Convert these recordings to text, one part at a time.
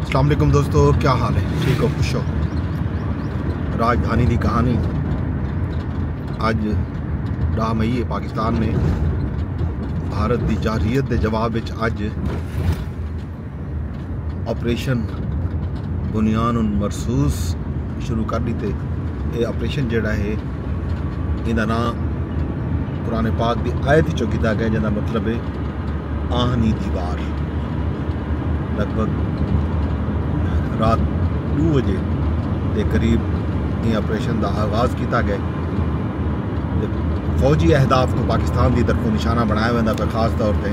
السلام علیکم دوستو، کیا حال ہے؟ ٹھیک ہو؟ خوش ہو؟ راجدھانی دی کہانی اج 10 مئی پاکستان نے بھارت دی جارحیت دے جواب وچ اج آپریشن بنیان مرصوص شروع کر دیتے۔ یہ آپریشن جڑا ہے یہ نام قرآن پاک دی آیت چو کیتا گیا، جہاں مطلب ہے آہنی دیوار۔ لگ بھگ رات 2 بجے کے قریب یہ آپریشن دا آغاز کیتا گیا۔ فوجی اہداف کو پاکستان دی طرف نشانہ بنایا ہوا ہے، خاص طور پہ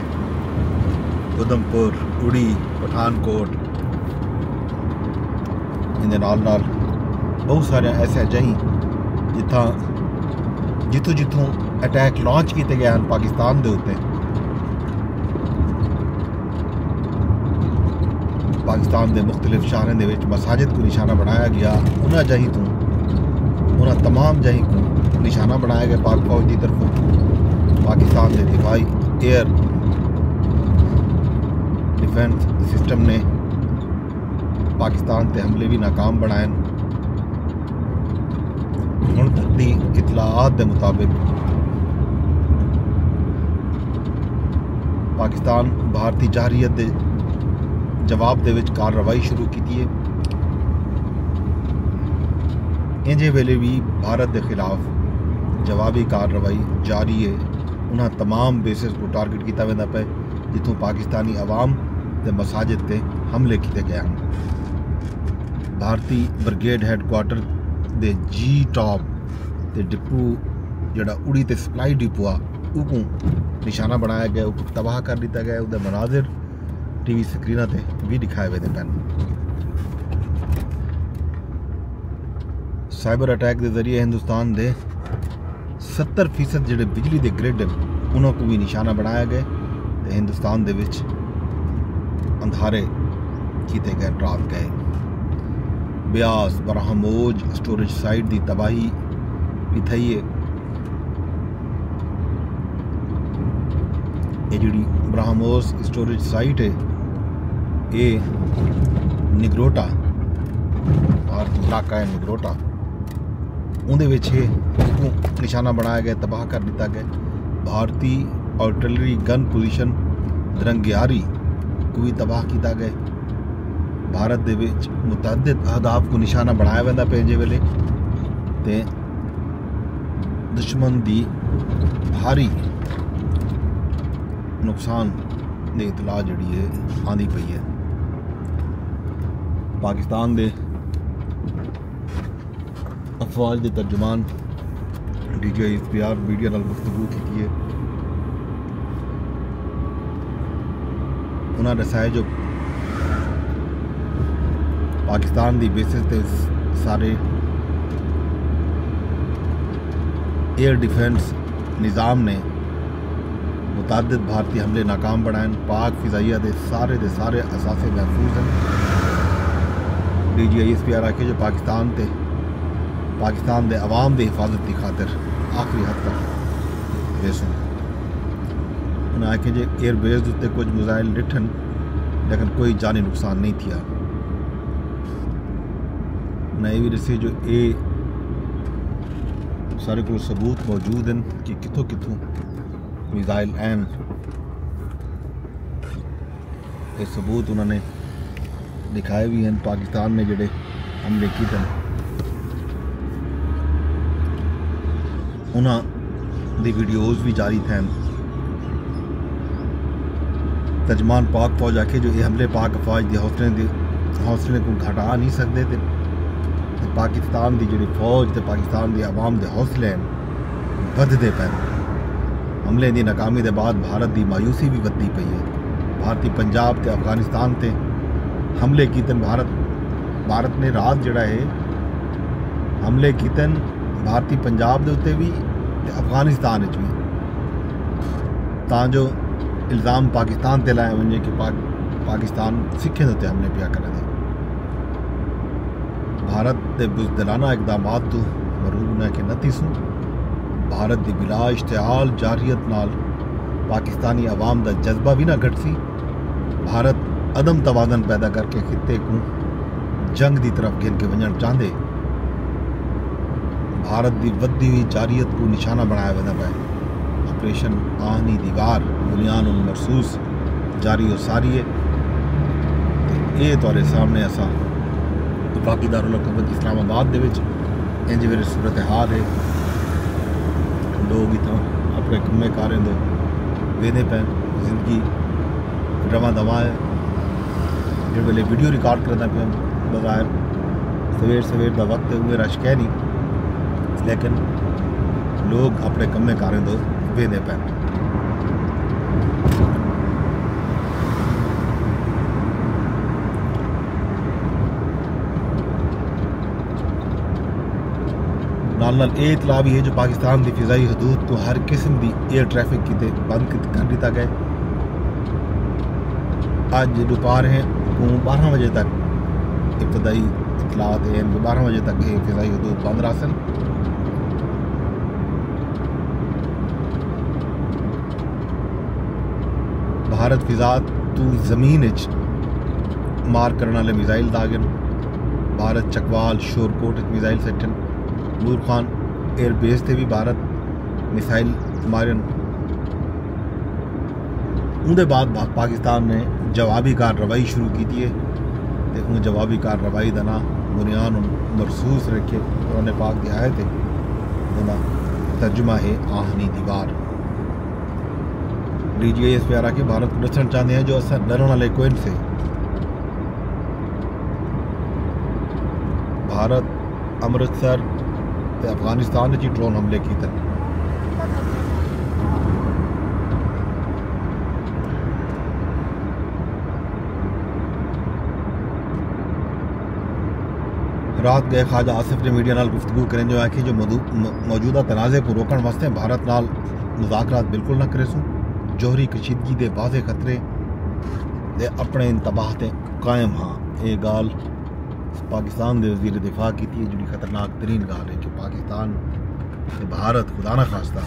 ادھمپور، اڑی، پٹھانکوٹ، اندے نال بہت سارے ایسے جگہیں جتوں اٹیک لانچ کیتے گئے ہیں پاکستان دے اوتے۔ پاکستان دے مختلف شہروں دے وچ مساجد کو نشانہ بنایا گیا، انہاں تمام جگہیں کو نشانہ بنایا گیا پاک فوج کی طرف۔ پاکستان دے دفاعی ایئر ڈیفنس سسٹم نے پاکستان تے حملے بھی ناکام بنائے۔ ہن تک دی اطلاعات دے مطابق پاکستان بھارتی جارحیت دے جواب دے وچ کارروائی شروع کی ہے۔ انجے ویلے بھی بھارت دے خلاف جوابی کارروائی جاری ہے۔ انہاں تمام بیسز کو ٹارگٹ کیتا ویندا پے جتوں پاکستانی عوام تے مساجد تے حملے کیتے گئے ہیں۔ بھارتی برگیڈ ہیڈ کوارٹر دے جی ٹاپ تے ڈپو جڑا اڑی تے سپلائی ڈپو آ کو نشانہ بنایا گیا، کو تباہ کر دیتا گیا۔ وہ مناظر ٹی وی سکرینہ تے بھی دکھائے ہوئے پین۔ سائبر اٹیک دے ذریعے ہندوستان دے 70% جڑے بجلی دے گرڈ انہوں کو بھی نشانہ بنایا گئے تے ہندوستان دے وچ اندھارے کیتے گئے، ڈراب گئے۔ بیاس برہموج سٹوریج سائٹ دی تباہی بھی تھئی ہے۔ یہ جڑی برہموس سٹوریج سائٹ ہے یہ نگروٹا علاقہ ہے، نگروٹا اندے وچ نشانہ بنایا گیا، تباہ کر دیتا گیا۔ بھارتی آرٹلری گن پوزیشن درنگیاری کو بھی تباہ کیتا گیا۔ بھارت دے وچ متعدد اہداف کو نشانہ بنایا ویندا پینجے ویلے تے دشمن دی بھاری نقصان دی اطلاع جڑی ہے آندی پئی ہے۔ پاکستان دے افواج دے ترجمان D G S P R media نال گفتگو کی ہے۔ انہاں دسایا جو پاکستان دی بیسز تے سارے ایئر ڈیفنس نظام نے متعدد بھارتی حملے ناکام بنائے۔ پاک فضائیہ دے سارے اثاثے محفوظ ہیں۔ D G S P R آکھے جو پاکستان دے عوام دے حفاظت کی خاطر آخری حد تک بیسوں۔ انہوں نے آکھے جو ایئر بیس تے کچھ میزائل ڈٹھن لیکن کوئی جانی نقصان نہیں تھیا۔ انہوں نے یہ بھی دسے جو سارے کو ثبوت موجود ہیں کہ کتوں میزائل این یہ ثبوت انہوں نے دکھائے بھی ہیں۔ پاکستان نے جڑے حملے کیتے ہیں انہاں دی ویڈیوز بھی جاری تھے۔ ترجمان پاک فوج آکھے جو یہ حملے پاک فوج دی حوصلے کو گھٹا نہیں سکتے تے پاکستان دی جڑی فوج تے پاکستان دی عوام دے حوصلے ہیں ودھدے پے۔ حملے دی ناکامی دے بعد بھارت دی مایوسی بھی ودی پئی ہے۔ بھارتی پنجاب تے افغانستان تے حملے کیتن بھارت نے رات جڑا ہے حملے کیتن بھارتی پنجاب دے اتے بھی تے افغانستان وچ بھی، تاں جو الزام پاکستان تے لائے ونجے کہ پاکستان سکھیں دے حملے پیا کرے دے۔ بھارت دے بزدلانہ اقدامات تو مرور نہ کہ نتیسوں بھارت دی بلا اشتعال جارحیت نال پاکستانی عوام دا جذبہ بھی نہ گھٹ سی۔ بھارت عدم توازن پیدا کر کے خطے کو جنگ دی طرف گھن کے ونجن چاہتے بھارت دی ودی ہوئی جاریت کو نشانہ بنایا ویسا پہ آپریشن آہنی دیوار بنیان مرسوس جاری و ساری ہے یہ تھوڑے سامنے ایسا وفاقی دارالحکومت اسلام آباد دے وچ انج ویلے صورتحال ہے لوگ اتنا اپنے کمے کاریں دو ویندے پہ زندگی رواں دواں ہے جب ویلے ویڈیو ریکارڈ کرنا پہ بظاہر سویر دا وقت ہے ہوئے رش کہہ نہیں لیکن لوگ اپنے کمے کاریں دو ویندے پہ نال یہ اطلاع بھی ہے جو پاکستان کی فضائی حدود کو ہر قسم کی ایئر ٹریفک کی بند کر دیتا گیا آج دوپہر ہیں 12 بجے تک ابتدائی اطلاعات ہیں 12 بجے تک یہ فضائی حدود بند راسن بھارت فضا تو زمین مار کرنے والے میزائل داغن بھارت چکوال شورکوٹ میزائل سیٹن نور خان ایئر بیس تے بھی بھارت میسائل مارن اندر بعد پاکستان نے جوابی کارروائی شروع کی ہے تے ان جوابی کارروائی کا نام بنیان مرسوس رکھے قرآن پاک کی آیت ہے ترجمہ ہے آہنی دیوار ڈی جی آئی ایس پہ آ رہا کہ بھارت کو دسنا چاہتے ہیں جو اصل ڈرن والے کوئن سے بھارت امرتسر افغانستان چی ڈرون حملے کی تھے رات گئے خواجہ آصف نے میڈیا نال گفتگو کریں جو آخی جو موجودہ تنازع کو روکن واسطے بھارت نال مذاکرات بالکل نہ کرے سوں جوہری کشیدگی دے واضح خطرے دے اپنے انتباہ تے قائم ہاں یہ گال پاکستان دے وزیر دفاع کی تھی جڑی خطرناک ترین گال ہے کہ پاکستان تے بھارت خدا نہ خواستہ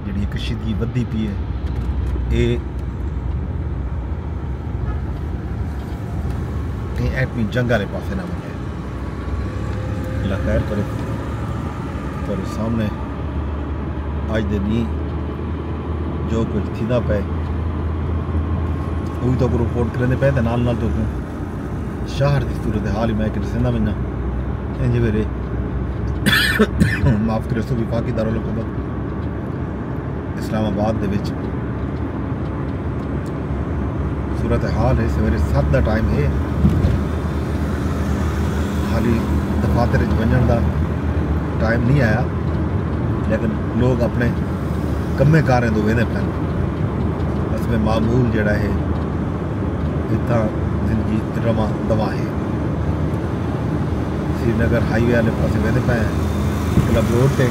جڑی کشیدگی ودی پی ہے یہ کہیں ایٹمی جنگ والے پاسے نہ بنے اللہ خیر کرے اور سامنے آج دے نہیں جو کچھ تھی نہ پہ وہی تو کو رپورٹ کرنے پہ تے نال تو کو شہر کی صورتحال ہی میں کہ رسندہ بننا انج ویلے معاف کرے سو وفاقی دارالحکومت اسلام آباد دے وچ صورتحال ہے سویرے 7 دا ٹائم ہے خالی دفاتر ونجن دا ٹائم نہیں آیا لیکن لوگ اپنے کمے کاریں دو ویندے پہن اس میں معمول جڑا ہے اتنا زندگی رواں دواں ہے سری نگر ہائی وے والے پاس ویندے پہ کلب روڈ تے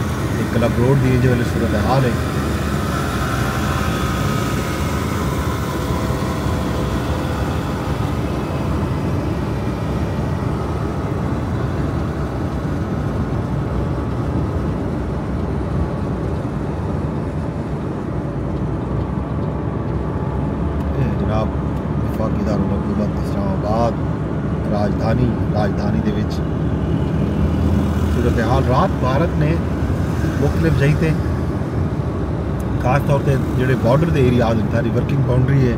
کلب روڈ دی جو صورتحال ہے جناب وفاقی دارالحکومت اسلام آباد راجدھانی دے وچ صورتحال رات بھارت نے مختلف جگہیں خاص طور پہ جڑے بارڈر دے ایریا ساری ورکنگ باؤنڈری ہے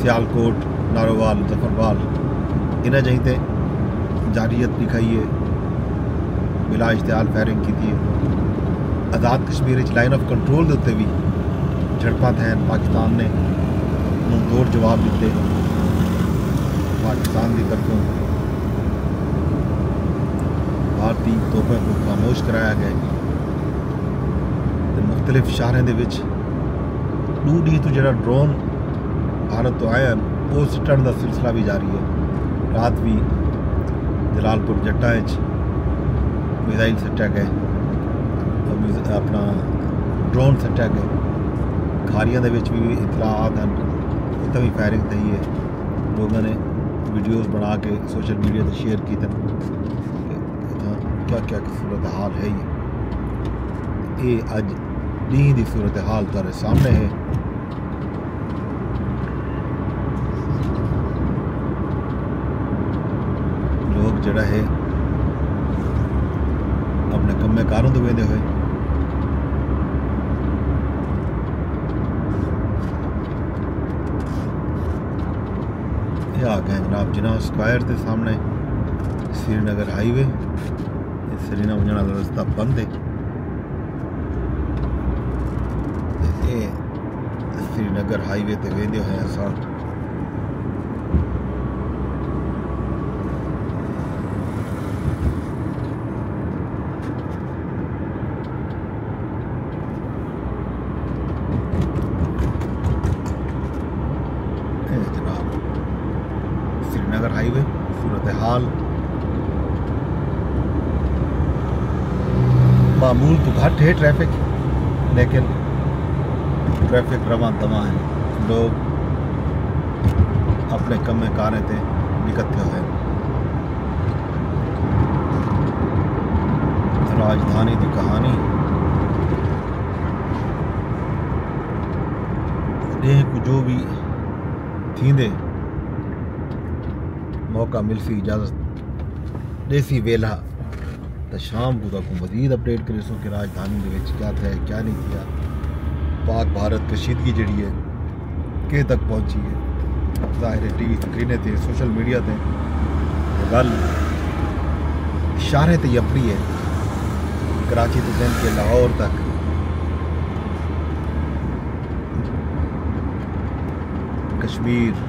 سیالکوٹ نارووال ظفروال انہیں جگہیں جاریت دکھائی ہے بلا اشتعال فائرنگ کی ہے Azad Kashmir line of control دے اتنے بھی جھڑپاں تھین پاکستان نے توڑ جواب دیتے پاکستان کی طرفوں بھارتی توپیں کو خاموش کرایا گیا مختلف شہریں دے وچ 2 ڈی تو جڑا ڈرون بھارت تو آیا وہ سٹن دا سلسلہ بھی جاری ہے رات بھی جلال پور جٹا میزائل سٹیا گئے اپنا ڈرون سٹیا گئے کھاریاں دے وچ بھی اطلاعات ہیں اتنا بھی فائرنگ تھی ہے لوگوں نے ویڈیوز بنا کے سوشل میڈیا تے شیئر کی تھے کیا صورتحال ہے یہ اج دین دی صورتحال تارے سامنے ہے جڑا ہے اپنے کمے کاروں تو ویندے ہوئے یہ آ گئے جناب جناح اسکوائر کے سامنے سری نگر ہائی وے سری نگر وجن والا رستہ بند ہے یہ سری نگر ہائی وے تے ویندے ہوئے اساں سری نگر ہائی وے صورتحال معمول تو گھٹ ہے ٹریفک لیکن ٹریفک رواں دواں ہے لوگ اپنے کمے کاریں تے نکتے ہوئے راجدھانی دی کہانی کو جو بھی تھیندے موقع ملسی اجازت دیسی ویلا تو شام کو تک مزید اپڈیٹ کرے سو کہ راجدھانی دے وچ کیا تھا کیا نہیں کیا پاک بھارت کشیدگی جڑی ہے کہ تک پہنچی ہے ظاہر ہے ٹی وی سکرینیں تے سوشل میڈیا تے گل اشارے تے اپڑی ہے کراچی تو دن کے لاہور تک کشمیر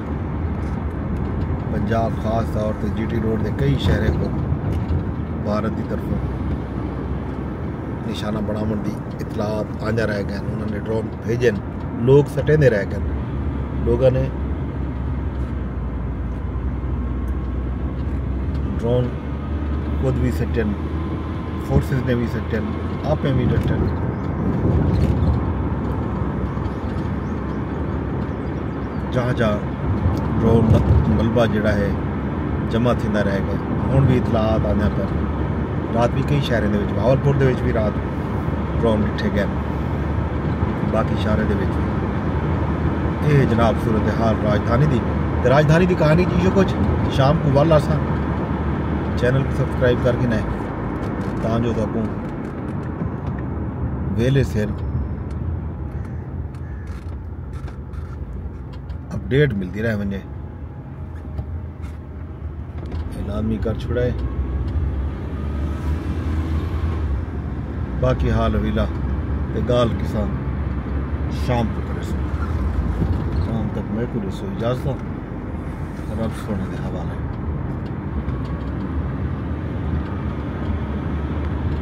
پنجاب خاص طور تے جی ٹی روڈ دے کئی شہریں کو بھارت کی طرف نشانہ بناون دی اطلاعات آنجا رہ گئے انہوں نے ڈرون بھیجن لوگ سٹے دے رہ گئے لوگوں نے ڈرون خود بھی سٹن فورسز نے بھی سٹن آپ بھی ڈٹن جہاں جہاں ڈرون ملبہ جڑا ہے جمع تھیندا رہ گئے ہن بھی اطلاعات آنے پر رات بھی کئی شہریں دے وچ بہاولپور دے وچ بھی رات ڈرون ڈٹھے گئے باقی شہریں دے وچ یہ جناب صورتحال راجدھانی دی راجدھانی دی کہانی چیزوں کچھ شام کو والا سا چینل کو سبسکرائب کر کے نہ تاں جو تکوں ویلے سر اپڈیٹ ملتی رہے ونجے اعلان کر چھڑائے باقی حال ویلا تے گال کسان شام کو کرے سو شام تک میں کو رسو اجازت رب سونے دے حوالے